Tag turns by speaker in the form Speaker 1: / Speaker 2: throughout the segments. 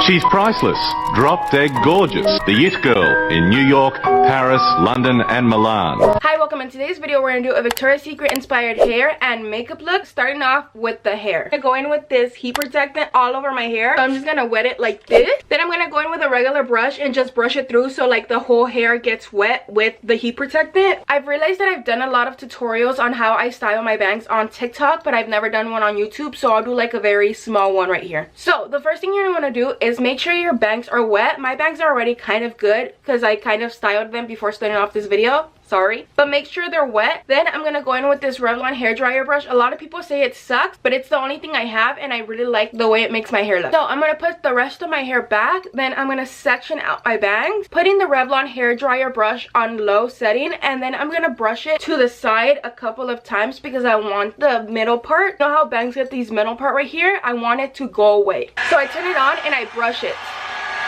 Speaker 1: She's priceless, drop-dead gorgeous, the It Girl in New York, Paris, London, and Milan.
Speaker 2: Hi, welcome. In today's video, we're going to do a Victoria's Secret inspired hair and makeup look, starting off with the hair. I'm going to go in with this heat protectant all over my hair. So I'm just going to wet it like this. Then I'm going to go in with a regular brush and just brush it through so like the whole hair gets wet with the heat protectant. I've realized that I've done a lot of tutorials on how I style my bangs on TikTok, but I've never done one on YouTube, so I'll do like a very small one right here. So the first thing you're going to do is make sure your bangs are wet. My bangs are already kind of good because I kind of styled them before starting off this video. Sorry, but make sure they're wet. Then I'm gonna go in with this Revlon hair dryer brush. A lot of people say it sucks, but it's the only thing I have and I really like the way it makes my hair look. So I'm gonna put the rest of my hair back. Then I'm gonna section out my bangs, putting the Revlon hair dryer brush on low setting, and then I'm gonna brush it to the side a couple of times because I want the middle part. You know how bangs get these middle part right here? I want it to go away. So I turn it on and I brush it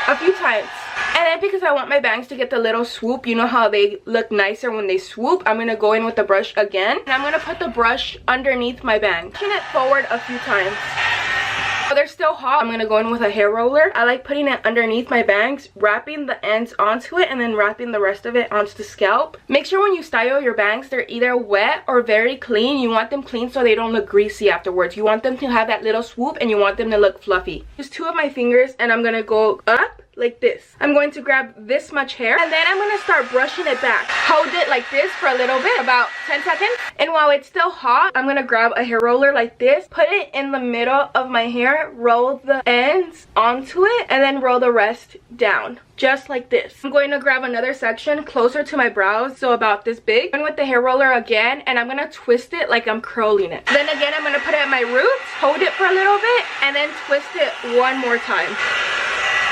Speaker 2: a few times. And then because I want my bangs to get the little swoop, you know how they look nicer when they swoop, I'm going to go in with the brush again. And I'm going to put the brush underneath my bang, pushing it forward a few times. But they're still hot. I'm going to go in with a hair roller. I like putting it underneath my bangs, wrapping the ends onto it, and then wrapping the rest of it onto the scalp. Make sure when you style your bangs, they're either wet or very clean. You want them clean so they don't look greasy afterwards. You want them to have that little swoop and you want them to look fluffy. Just two of my fingers and I'm going to go up like this. I'm going to grab this much hair and then I'm going to start brushing it back. Hold it like this for a little bit, about 10 seconds. And while it's still hot, I'm going to grab a hair roller like this, put it in the middle of my hair, roll the ends onto it, and then roll the rest down. Just like this. I'm going to grab another section closer to my brows, so about this big. And with the hair roller again, and I'm going to twist it like I'm curling it. Then again, I'm going to put it at my roots, hold it for a little bit, and then twist it one more time.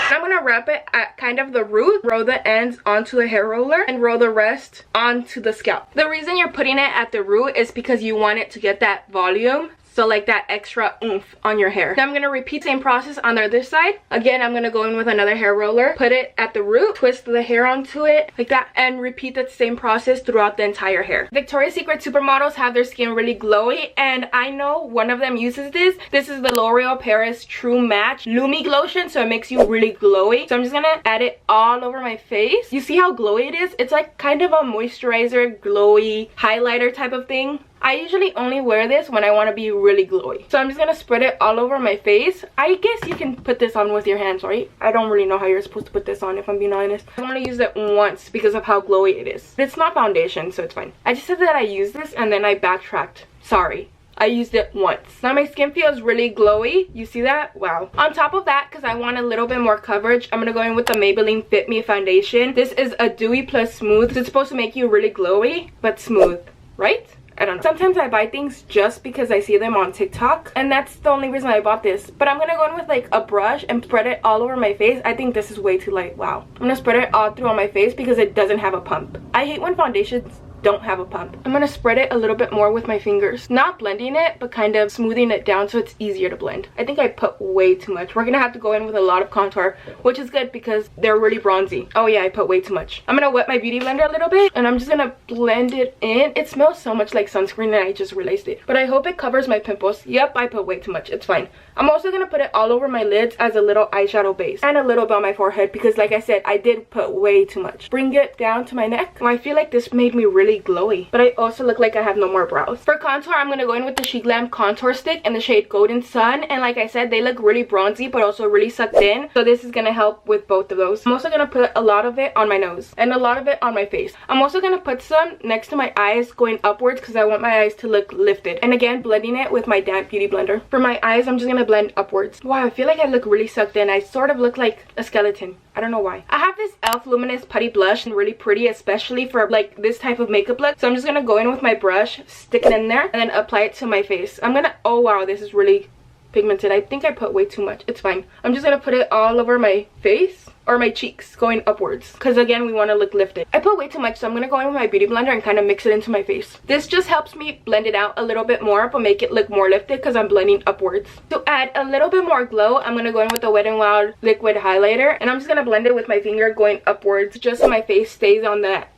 Speaker 2: I'm going to wrap it at kind of the root, roll the ends onto the hair roller, and roll the rest onto the scalp. The reason you're putting it at the root is because you want it to get that volume. So like that extra oomph on your hair. Now I'm going to repeat the same process on the other side. Again, I'm going to go in with another hair roller, put it at the root, twist the hair onto it like that, and repeat that same process throughout the entire hair. Victoria's Secret supermodels have their skin really glowy, and I know one of them uses this. This is the L'Oreal Paris True Match Lumi Glotion, so it makes you really glowy. So I'm just going to add it all over my face. You see how glowy it is? It's like kind of a moisturizer, glowy, highlighter type of thing. I usually only wear this when I want to be really glowy. So I'm just going to spread it all over my face. I guess you can put this on with your hands, right? I don't really know how you're supposed to put this on, if I'm being honest. I'm going to use it once because of how glowy it is. It's not foundation, so it's fine. I just said that I used this and then I backtracked. Sorry. I used it once. Now my skin feels really glowy. You see that? Wow. On top of that, because I want a little bit more coverage, I'm going to go in with the Maybelline Fit Me foundation. This is a dewy plus smooth. It's supposed to make you really glowy, but smooth, right? I don't know. Sometimes I buy things just because I see them on TikTok, and that's the only reason I bought this. But I'm gonna go in with like a brush and spread it all over my face. I think this is way too light. Wow. I'm gonna spread it all through on my face because it doesn't have a pump. I hate when foundations don't have a pump. I'm gonna spread it a little bit more with my fingers, not blending it but kind of smoothing it down so it's easier to blend. I think I put way too much. We're gonna have to go in with a lot of contour, which is good because they're really bronzy. Oh yeah, I put way too much. I'm gonna wet my beauty blender a little bit and I'm just gonna blend it in. It smells so much like sunscreen and I just realized it, but I hope it covers my pimples. Yep, I put way too much. It's fine. I'm also gonna put it all over my lids as a little eyeshadow base and a little bit on my forehead because like I said, I did put way too much. Bring it down to my neck. I feel like this made me really glowy, but I also look like I have no more brows. For contour, I'm going to go in with the sheglam contour stick in the shade Golden Sun, and like I said, they look really bronzy but also really sucked in, so this is going to help with both of those. I'm also going to put a lot of it on my nose and a lot of it on my face. I'm also going to put some next to my eyes going upwards because I want my eyes to look lifted, and again blending it with my damp beauty blender. For my eyes, I'm just going to blend upwards. Wow, I feel like I look really sucked in. I sort of look like a skeleton. I don't know why. I have this e.l.f. Luminous Putty Blush and really pretty, especially for like this type of makeup look. So I'm just gonna go in with my brush, stick it in there, and then apply it to my face. I'm gonna, oh wow, this is really pigmented. I think I put way too much. It's fine. I'm just gonna put it all over my face or my cheeks going upwards because again we want to look lifted. I put way too much, so I'm gonna go in with my beauty blender and kind of mix it into my face. This just helps me blend it out a little bit more but make it look more lifted because I'm blending upwards. To add a little bit more glow, I'm gonna go in with the Wet n Wild liquid highlighter and I'm just gonna blend it with my finger going upwards just so my face stays on that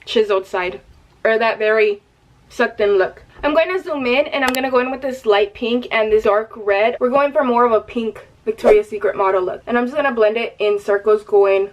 Speaker 2: chiseled side or that very sucked in look. I'm going to zoom in and I'm going to go in with this light pink and this dark red. We're going for more of a pink Victoria's Secret model look. And I'm just gonna blend it in circles going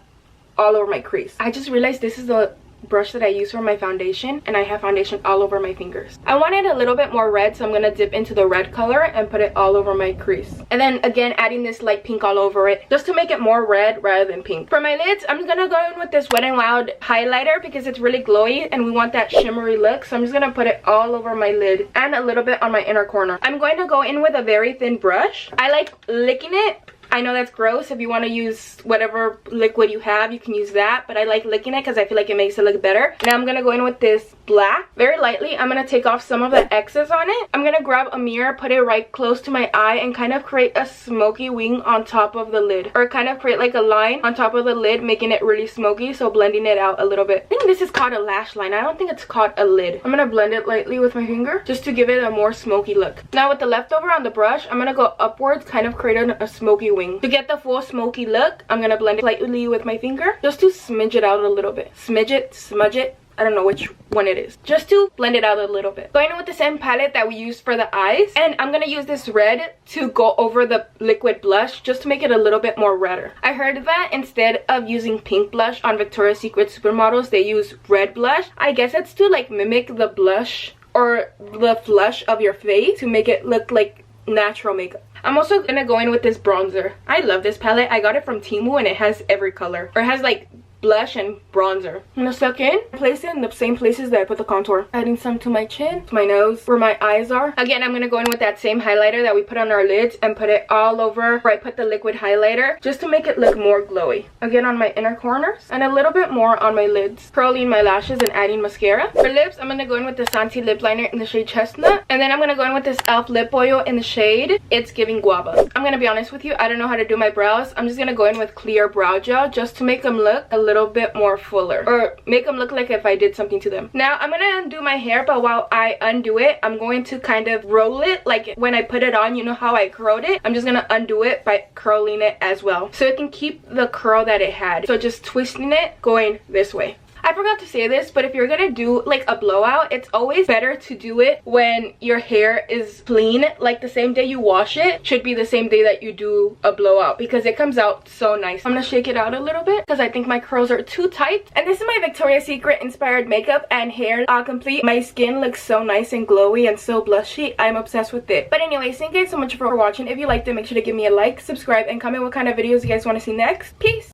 Speaker 2: all over my crease. I just realized this is the brush that I use for my foundation, and I have foundation all over my fingers. I wanted a little bit more red, so I'm gonna dip into the red color and put it all over my crease. And then again, adding this light pink all over it, just to make it more red rather than pink. For my lids, I'm gonna go in with this Wet n Wild highlighter because it's really glowy and we want that shimmery look. So I'm just gonna put it all over my lid and a little bit on my inner corner. I'm going to go in with a very thin brush. I like licking it. I know that's gross. If you want to use whatever liquid you have, you can use that, but I like licking it because I feel like it makes it look better. Now I'm gonna go in with this black very lightly. I'm gonna take off some of the excess on it. I'm gonna grab a mirror, put it right close to my eye, and kind of create a smoky wing on top of the lid, or kind of create like a line on top of the lid, making it really smoky, so blending it out a little bit. I think this is called a lash line. I don't think it's called a lid. I'm gonna blend it lightly with my finger just to give it a more smoky look. Now with the leftover on the brush, I'm gonna go upwards, kind of create a smoky wing. To get the full smoky look, I'm gonna blend it lightly with my finger just to smidge it out a little bit. Smidge it, smudge it, I don't know which one it is, just to blend it out a little bit. Going in with the same palette that we used for the eyes, and I'm gonna use this red to go over the liquid blush just to make it a little bit more redder. I heard that instead of using pink blush on Victoria's Secret supermodels, they use red blush. I guess it's to like mimic the blush or the flush of your face to make it look like natural makeup. I'm also gonna go in with this bronzer. I love this palette. I got it from Temu and it has every color, or it has like blush and bronzer. I'm gonna suck in, place it in the same places that I put the contour. Adding some to my chin, to my nose, where my eyes are. Again, I'm gonna go in with that same highlighter that we put on our lids and put it all over where I put the liquid highlighter, just to make it look more glowy. Again, on my inner corners and a little bit more on my lids. Curling my lashes and adding mascara. For lips, I'm gonna go in with the Santee lip liner in the shade Chestnut, and then I'm gonna go in with this e.l.f. lip oil in the shade It's Giving Guava. I'm gonna be honest with you, I don't know how to do my brows. I'm just gonna go in with clear brow gel just to make them look a little bit more fuller, or make them look like if I did something to them. Now I'm gonna undo my hair, but while I undo it, I'm going to kind of roll it like when I put it on. You know how I curled it? I'm just gonna undo it by curling it as well, so it can keep the curl that it had. So just twisting it going this way. I forgot to say this, but if you're gonna do like a blowout, it's always better to do it when your hair is clean. Like the same day you wash it should be the same day that you do a blowout, because it comes out so nice. I'm gonna shake it out a little bit because I think my curls are too tight. And this is my Victoria's Secret inspired makeup and hair complete. My skin looks so nice and glowy and so blushy. I'm obsessed with it. But anyways, thank you guys so much for watching. If you liked it, make sure to give me a like, subscribe, and comment what kind of videos you guys want to see next. Peace!